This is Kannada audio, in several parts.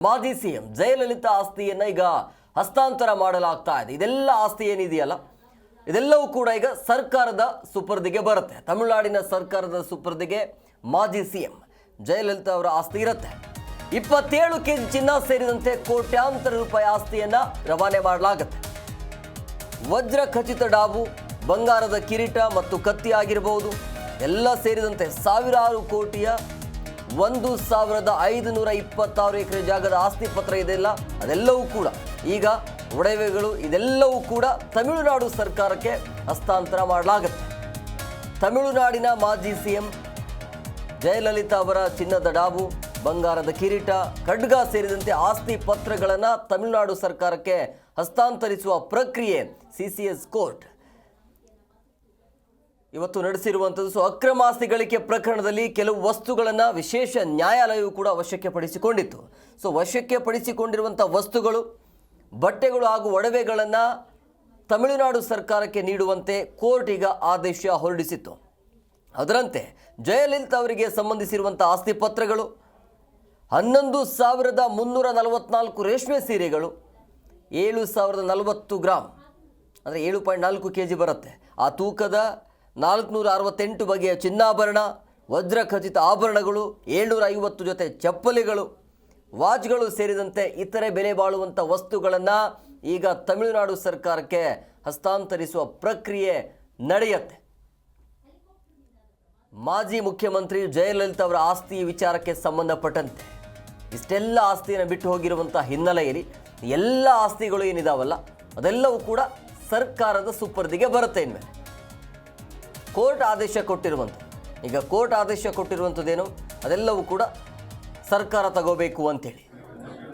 ಮಾಜಿ ಸಿಎಂ ಜಯಲಲಿತಾ ಆಸ್ತಿಯನ್ನು ಈಗ ಹಸ್ತಾಂತರ ಮಾಡಲಾಗ್ತಾ ಇದೆ. ಇದೆಲ್ಲ ಆಸ್ತಿ ಏನಿದೆಯಲ್ಲ ಇದೆಲ್ಲವೂ ಕೂಡ ಈಗ ಸರ್ಕಾರದ ಸುಪರ್ದಿಗೆ ಬರುತ್ತೆ. ತಮಿಳುನಾಡಿನ ಸರ್ಕಾರದ ಸುಪರ್ದಿಗೆ ಮಾಜಿ ಸಿಎಂ ಜಯಲಲಿತಾ ಅವರ ಆಸ್ತಿ ಇರುತ್ತೆ. 27 ಕೆಜಿ ಚಿನ್ನ ಸೇರಿದಂತೆ ಕೋಟ್ಯಾಂತರ ರೂಪಾಯಿ ಆಸ್ತಿಯನ್ನು ರವಾನೆ ಮಾಡಲಾಗುತ್ತೆ. ವಜ್ರ ಖಚಿತ ಡಾಬು, ಬಂಗಾರದ ಕಿರೀಟ ಮತ್ತು ಕತ್ತಿ ಆಗಿರಬಹುದು, ಎಲ್ಲ ಸೇರಿದಂತೆ ಸಾವಿರಾರು ಕೋಟಿಯ 1526 ಎಕರೆ ಜಾಗದ ಆಸ್ತಿ ಪತ್ರ ಇದೆಲ್ಲ ಅದೆಲ್ಲವೂ ಕೂಡ ಈಗ ಒಡವೆಗಳು ಇದೆಲ್ಲವೂ ಕೂಡ ತಮಿಳುನಾಡು ಸರ್ಕಾರಕ್ಕೆ ಹಸ್ತಾಂತರ ಮಾಡಲಾಗುತ್ತೆ. ತಮಿಳುನಾಡಿನ ಮಾಜಿ ಸಿಎಂ ಜಯಲಲಿತಾ ಅವರ ಚಿನ್ನದ ಡಾಬು, ಬಂಗಾರದ ಕಿರೀಟ, ಖಡ್ಗ ಸೇರಿದಂತೆ ಆಸ್ತಿ ಪತ್ರಗಳನ್ನು ತಮಿಳುನಾಡು ಸರ್ಕಾರಕ್ಕೆ ಹಸ್ತಾಂತರಿಸುವ ಪ್ರಕ್ರಿಯೆ ಸಿಸಿಎಸ್ ಕೋರ್ಟ್ ಇವತ್ತು ನಡೆಸಿರುವಂಥದ್ದು. ಅಕ್ರಮ ಆಸ್ತಿ ಗಳಿಕೆ ಪ್ರಕರಣದಲ್ಲಿ ಕೆಲವು ವಸ್ತುಗಳನ್ನು ವಿಶೇಷ ನ್ಯಾಯಾಲಯವು ಕೂಡ ವಶಕ್ಕೆ ಪಡಿಸಿಕೊಂಡಿತ್ತು. ವಶಕ್ಕೆ ಪಡಿಸಿಕೊಂಡಿರುವಂಥ ವಸ್ತುಗಳು, ಬಟ್ಟೆಗಳು ಹಾಗೂ ಒಡವೆಗಳನ್ನು ತಮಿಳುನಾಡು ಸರ್ಕಾರಕ್ಕೆ ನೀಡುವಂತೆ ಕೋರ್ಟ್ ಈಗ ಆದೇಶ ಹೊರಡಿಸಿತ್ತು. ಅದರಂತೆ ಜಯಲಲಿತಾ ಅವರಿಗೆ ಸಂಬಂಧಿಸಿರುವಂಥ ಆಸ್ತಿ ಪತ್ರಗಳು, 11,344 ರೇಷ್ಮೆ ಸೀರೆಗಳು, 7,040 ಗ್ರಾಮ್ ಅಂದರೆ 7.4 kg ಬರುತ್ತೆ ಆ ತೂಕದ 468 ಬಗೆಯ ಚಿನ್ನಾಭರಣ, ವಜ್ರ ಖಚಿತ ಆಭರಣಗಳು, 750 ಜೊತೆ ಚಪ್ಪಲಿಗಳು, ವಾಚ್ಗಳು ಸೇರಿದಂತೆ ಇತರೆ ಬೆಲೆ ಬಾಳುವಂಥ ವಸ್ತುಗಳನ್ನು ಈಗ ತಮಿಳುನಾಡು ಸರ್ಕಾರಕ್ಕೆ ಹಸ್ತಾಂತರಿಸುವ ಪ್ರಕ್ರಿಯೆ ನಡೆಯುತ್ತೆ. ಮಾಜಿ ಮುಖ್ಯಮಂತ್ರಿ ಜಯಲಲಿತಾ ಅವರ ಆಸ್ತಿ ವಿಚಾರಕ್ಕೆ ಸಂಬಂಧಪಟ್ಟಂತೆ ಇಷ್ಟೆಲ್ಲ ಆಸ್ತಿಯನ್ನು ಬಿಟ್ಟು ಹೋಗಿರುವಂಥ ಹಿನ್ನೆಲೆಯಲ್ಲಿ ಎಲ್ಲ ಆಸ್ತಿಗಳು ಏನಿದಾವಲ್ಲ ಅದೆಲ್ಲವೂ ಕೂಡ ಸರ್ಕಾರದ ಸುಪರ್ದಿಗೆ ಬರುತ್ತೆ. ಇನ್ಮೇಲೆ ಕೋರ್ಟ್ ಆದೇಶ ಕೊಟ್ಟಿರುವಂಥದ್ದು, ಈಗ ಕೋರ್ಟ್ ಆದೇಶ ಕೊಟ್ಟಿರುವಂಥದ್ದೇನು ಅದೆಲ್ಲವೂ ಕೂಡ ಸರ್ಕಾರ ತಗೋಬೇಕು ಅಂತೇಳಿ.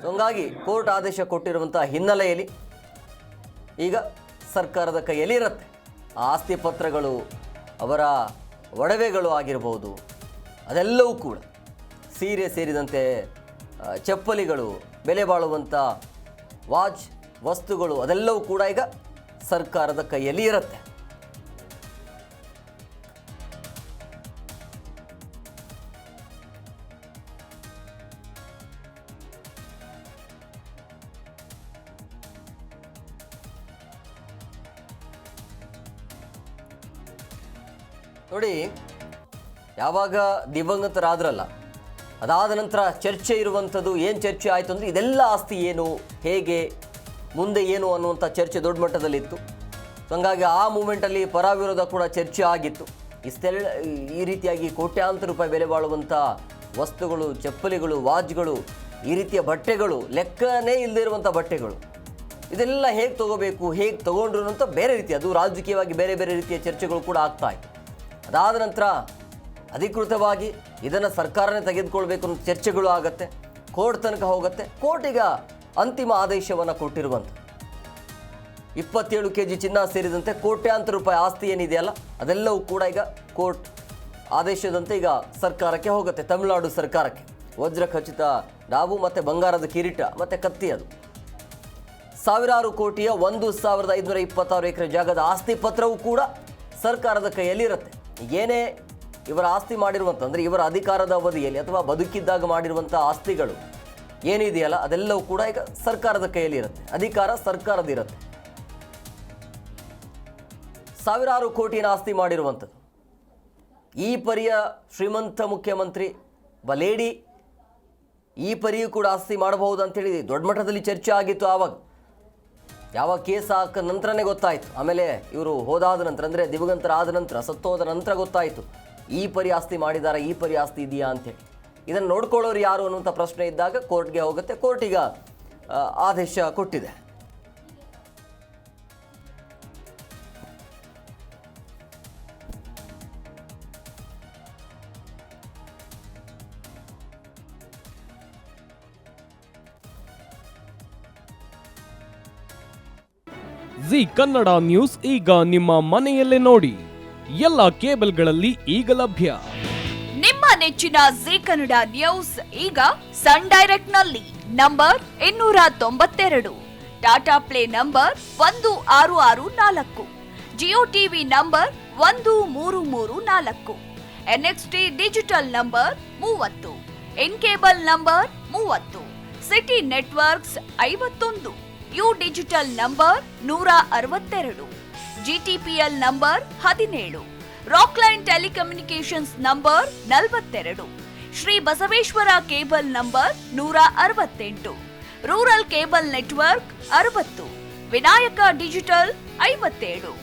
ಹಂಗಾಗಿ ಕೋರ್ಟ್ ಆದೇಶ ಕೊಟ್ಟಿರುವಂಥ ಹಿನ್ನೆಲೆಯಲ್ಲಿ ಈಗ ಸರ್ಕಾರದ ಕೈಯಲ್ಲಿ ಇರುತ್ತೆ ಆ ಆಸ್ತಿ ಪತ್ರಗಳು, ಅವರ ಒಡವೆಗಳು ಆಗಿರ್ಬೋದು, ಅದೆಲ್ಲವೂ ಕೂಡ ಸೀರೆ ಸೇರಿದಂತೆ ಚಪ್ಪಲಿಗಳು, ಬೆಲೆ ಬಾಳುವಂಥ ವಾಚ್ ವಸ್ತುಗಳು ಅದೆಲ್ಲವೂ ಕೂಡ ಈಗ ಸರ್ಕಾರದ ಕೈಯಲ್ಲಿ ಇರುತ್ತೆ. ನೋಡಿ, ಯಾವಾಗ ದಿವಂಗತರಾದ್ರಲ್ಲ ಅದಾದ ನಂತರ ಚರ್ಚೆ ಇರುವಂಥದ್ದು, ಏನು ಚರ್ಚೆ ಆಯಿತು ಅಂದರೆ ಇದೆಲ್ಲ ಆಸ್ತಿ ಏನು, ಹೇಗೆ, ಮುಂದೆ ಏನು ಅನ್ನುವಂಥ ಚರ್ಚೆ ದೊಡ್ಡ ಮಟ್ಟದಲ್ಲಿತ್ತು. ಹಂಗಾಗಿ ಆ ಮೂಮೆಂಟಲ್ಲಿ ಪರ ವಿರೋಧ ಕೂಡ ಚರ್ಚೆ ಆಗಿತ್ತು. ಇಷ್ಟೆಲ್ಲ ಈ ರೀತಿಯಾಗಿ ಕೋಟ್ಯಾಂತರ ರೂಪಾಯಿ ಬೆಲೆ ಬಾಳುವಂಥ ವಸ್ತುಗಳು, ಚಪ್ಪಲಿಗಳು, ವಾಚ್ಗಳು, ಈ ರೀತಿಯ ಬಟ್ಟೆಗಳು, ಲೆಕ್ಕನೇ ಇಲ್ಲದೇ ಇರುವಂಥ ಬಟ್ಟೆಗಳು, ಇದೆಲ್ಲ ಹೇಗೆ ತೊಗೋಬೇಕು, ಹೇಗೆ ತೊಗೊಂಡ್ರು ಅಂತ ಬೇರೆ ರೀತಿ, ಅದು ರಾಜಕೀಯವಾಗಿ ಬೇರೆ ಬೇರೆ ರೀತಿಯ ಚರ್ಚೆಗಳು ಕೂಡ ಆಗ್ತಾಯಿತ್ತು. ಅದಾದ ನಂತರ ಅಧಿಕೃತವಾಗಿ ಇದನ್ನು ಸರ್ಕಾರನೇ ತೆಗೆದುಕೊಳ್ಬೇಕು ಅನ್ನೋ ಚರ್ಚೆಗಳು ಆಗುತ್ತೆ, ಕೋರ್ಟ್ ತನಕ ಹೋಗುತ್ತೆ. ಕೋರ್ಟ್ ಈಗ ಅಂತಿಮ ಆದೇಶವನ್ನು ಕೊಟ್ಟಿರುವಂಥ 27 kg ಚಿನ್ನ ಸೇರಿದಂತೆ ಕೋಟ್ಯಾಂತರ ರೂಪಾಯಿ ಆಸ್ತಿ ಏನಿದೆಯಲ್ಲ ಅದೆಲ್ಲವೂ ಕೂಡ ಈಗ ಕೋರ್ಟ್ ಆದೇಶದಂತೆ ಈಗ ಸರ್ಕಾರಕ್ಕೆ ಹೋಗುತ್ತೆ, ತಮಿಳುನಾಡು ಸರ್ಕಾರಕ್ಕೆ. ವಜ್ರ ಖಚಿತ ಡಾಬು ಮತ್ತು ಬಂಗಾರದ ಕಿರೀಟ ಮತ್ತು ಕತ್ತಿ, ಅದು ಸಾವಿರಾರು ಕೋಟಿಯ 1,526 ಎಕರೆ ಜಾಗದ ಆಸ್ತಿ ಪತ್ರವೂ ಕೂಡ ಸರ್ಕಾರದ ಕೈಯಲ್ಲಿರುತ್ತೆ. ಏನೇ ಇವರ ಆಸ್ತಿ ಮಾಡಿರುವಂಥ ಇವರ ಅಧಿಕಾರದ ಅವಧಿಯಲ್ಲಿ ಅಥವಾ ಬದುಕಿದ್ದಾಗ ಮಾಡಿರುವಂಥ ಆಸ್ತಿಗಳು ಏನಿದೆಯಲ್ಲ ಅದೆಲ್ಲವೂ ಕೂಡ ಈಗ ಸರ್ಕಾರದ ಕೈಯಲ್ಲಿ ಇರುತ್ತೆ, ಅಧಿಕಾರ ಸರ್ಕಾರದಿರುತ್ತೆ. ಸಾವಿರಾರು ಕೋಟಿನ ಆಸ್ತಿ ಮಾಡಿರುವಂಥದ್ದು. ಈ ಪರಿಯ ಶ್ರೀಮಂತ ಮುಖ್ಯಮಂತ್ರಿ ಲೇಡಿ ಈ ಪರಿಯೂ ಕೂಡ ಆಸ್ತಿ ಮಾಡಬಹುದು ಅಂತೇಳಿ ದೊಡ್ಡ ಮಟ್ಟದಲ್ಲಿ ಚರ್ಚೆ ಆಗಿತ್ತು. ಯಾವಾಗ ಕೇಸ್ ಹಾಕ ನಂತರನೇ ಗೊತ್ತಾಯಿತು. ಆಮೇಲೆ ಇವರು ಹೋದಾದ ನಂತರ ಅಂದರೆ ದಿವಂಗತರಾದ ನಂತರ, ಸತ್ತೋದ ನಂತರ ಗೊತ್ತಾಯಿತು ಈ ಪರಿ ಆಸ್ತಿ ಮಾಡಿದ್ದಾರೆ, ಈ ಪರಿ ಆಸ್ತಿ ಇದೆಯಾ ಅಂತೇಳಿ. ಇದನ್ನು ನೋಡ್ಕೊಳ್ಳೋರು ಯಾರು ಅನ್ನುವಂಥ ಪ್ರಶ್ನೆ ಇದ್ದಾಗ ಕೋರ್ಟ್ಗೆ ಹೋಗುತ್ತೆ. ಕೋರ್ಟ್ ಈಗ ಆದೇಶ ಕೊಟ್ಟಿದೆ. ಜಿ ಕನ್ನಡ ನ್ಯೂಸ್ ಈಗ ನಿಮ್ಮ ಮನೆಯಲ್ಲೇ ನೋಡಿ, ಎಲ್ಲ ಕೇಬಲ್ಗಳಲ್ಲಿ ಈಗ ಲಭ್ಯ. ನಿಮ್ಮ ನೆಚ್ಚಿನ ಜಿ ಕನ್ನಡ ನ್ಯೂಸ್ ಈಗ ಸನ್ ಡೈರೆಕ್ಟ್ ನಲ್ಲಿ number 292, Tata play number 1664, Jio TV number 1334, NXT digital number 30, in cable number 30, city networks 51, U digital number 162, GTPL number 17, Rockline telecommunications number 42, Shri Basaveshwara cable number 168, rural cable network 60, Vinayaka digital 57,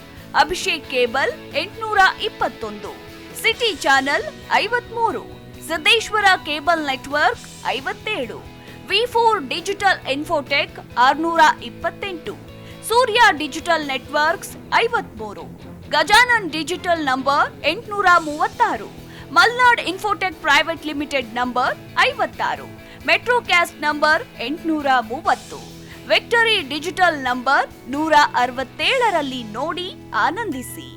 Abhishek cable 821, city channel 53, Siddeshwara cable network 57, ವಿ4 digital infotech 628, Surya digital networks 53, Gajanan digital number 836, Malnad infotech private limited number 56, Metrocast number 830, victory digital number 167ರಲ್ಲಿ ನೋಡಿ ಆನಂದಿಸಿ.